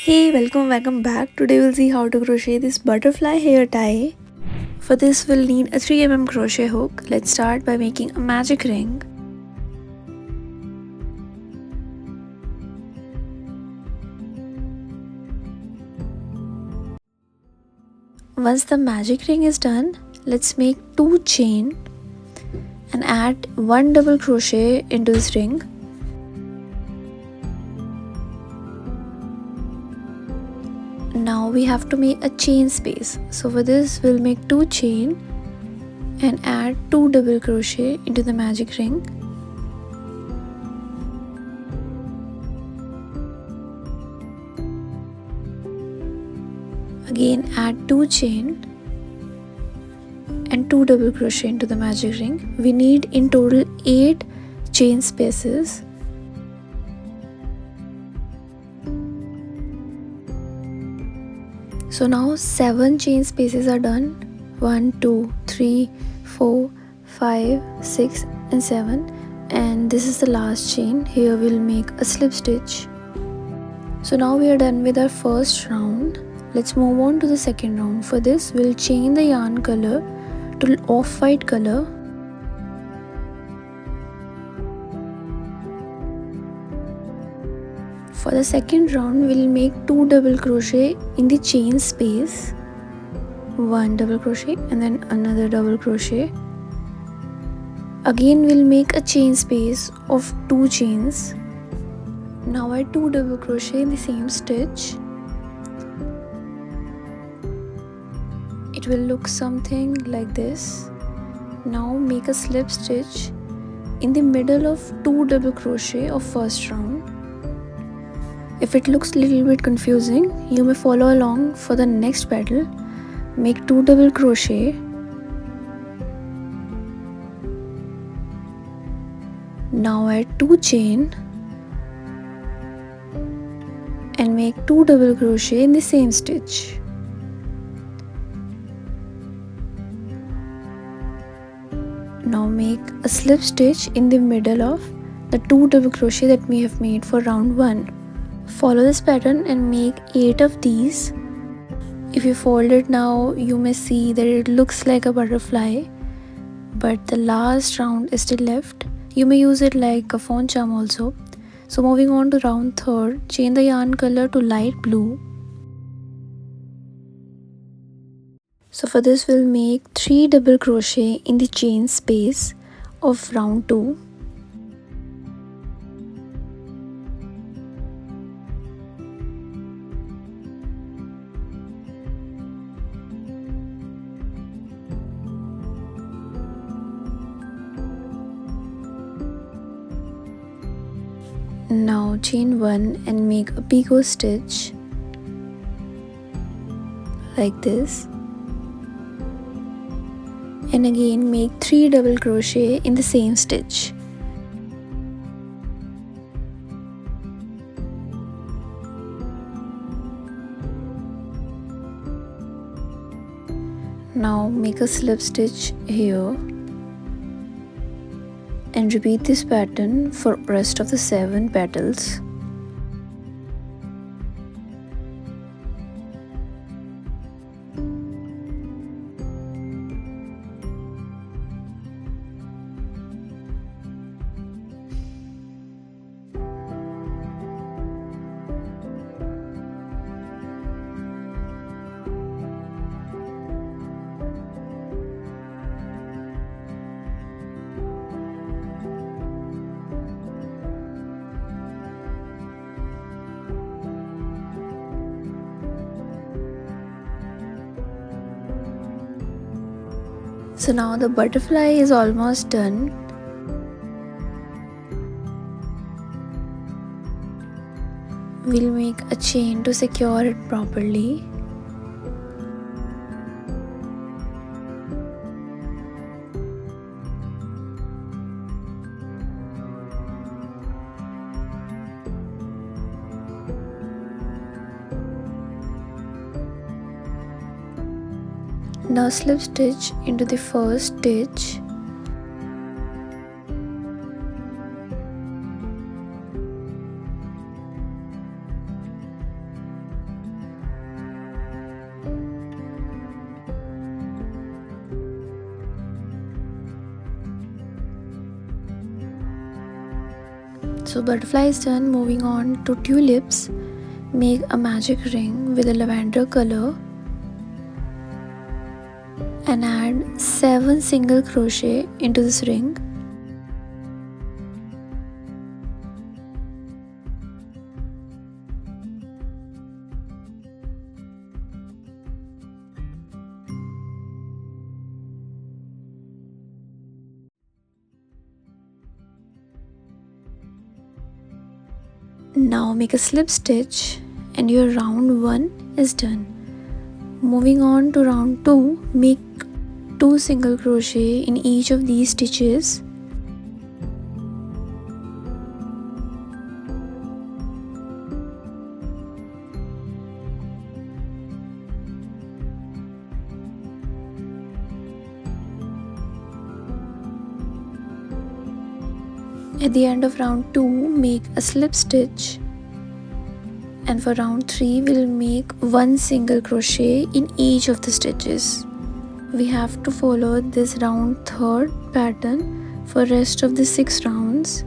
Hey, welcome back. Today we'll see how to crochet this butterfly hair tie. For this we'll need a 3 mm crochet hook. Let's start by making a magic ring. Once the magic ring is done, let's make 2 chain and add 1 double crochet into this ring. Now we have to make a chain space. So for this we'll make 2 chain and add 2 double crochet into the magic ring. Again add 2 chain and 2 double crochet into the magic ring. We need in total 8 chain spaces. So now 7 chain spaces are done. 1, 2, 3, 4, 5, 6 and 7, and this is the last chain. Here we'll make a slip stitch. So now we are done with our first round. Let's move on to the second round. For this we'll change the yarn color to off-white color. For the second round we'll make 2 double crochet in the chain space, 1 double crochet and then another double crochet. Again we'll make a chain space of 2 chains. Now add 2 double crochet in the same stitch. It will look something like this. Now make a slip stitch in the middle of 2 double crochet of first round. If it looks a little bit confusing, you may follow along for the next petal. Make 2 double crochet. Now add 2 chain and make 2 double crochet in the same stitch. Now make a slip stitch in the middle of the 2 double crochet that we have made for round 1. Follow this pattern and make 8 of these. If you fold it now, you may see that it looks like a butterfly, but the last round is still left. You may use it like a phone charm also. So moving on to round 3rd, change the yarn color to light blue. So for this we'll make 3 double crochet in the chain space of round 2. Now chain 1 and make a picot stitch like this, and again make 3 double crochet in the same stitch. Now make a slip stitch here and repeat this pattern for rest of the 7 petals. So now the butterfly is almost done. We'll make a chain to secure it properly. Now slip stitch into the first stitch. So butterfly is done. Moving on to tulips. Make a magic ring with a lavender color and add 7 single crochet into this ring. Now make a slip stitch and your round 1 is done. Moving on to round 2, make 2 single crochet in each of these stitches. At the end of round 2, make a slip stitch, and for round 3 we'll make 1 single crochet in each of the stitches. We have to follow this round 3rd pattern for rest of the 6 rounds.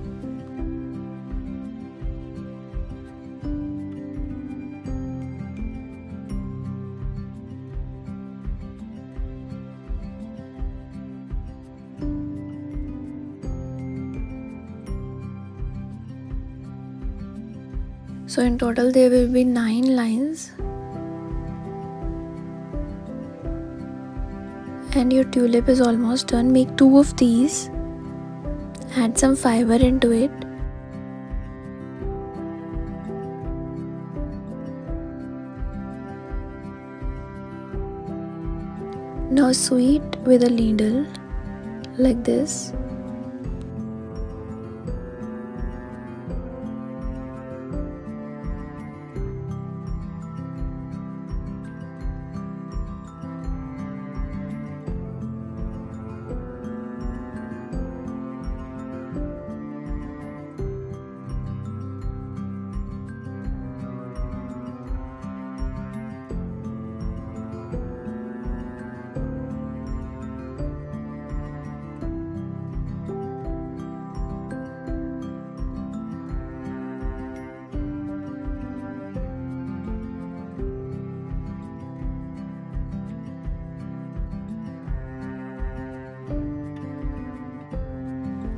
So in total there will be 9 lines, and your tulip is almost done. Make 2 of these, add some fiber into it. Now sew it with a needle like this.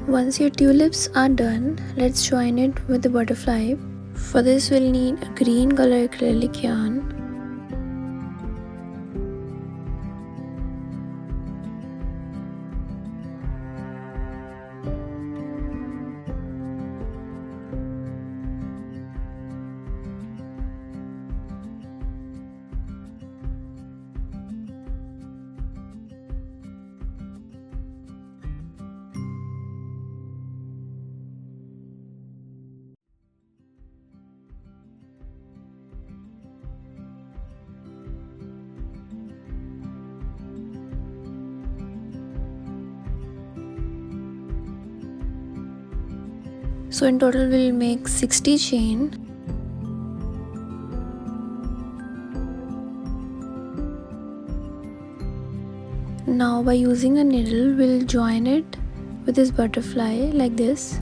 Once your tulips are done, let's join it with the butterfly. For this we'll need a green color acrylic yarn, so in total we'll make 60 chain. Now by using a needle we'll join it with this butterfly like this.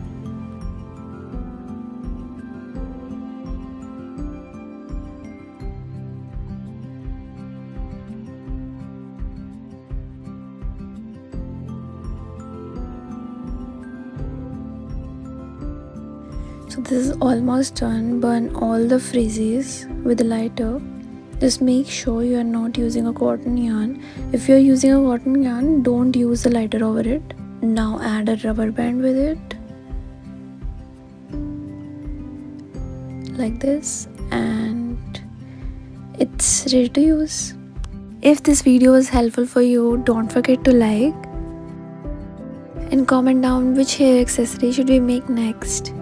So this is almost done. Burn all the friezes with a lighter. Just make sure you are not using a cotton yarn. If you are using a cotton yarn, don't use the lighter over it. Now add a rubber band with it like this, and it's ready to use. If this video was helpful for you, don't forget to like and comment down which hair accessory should we make next.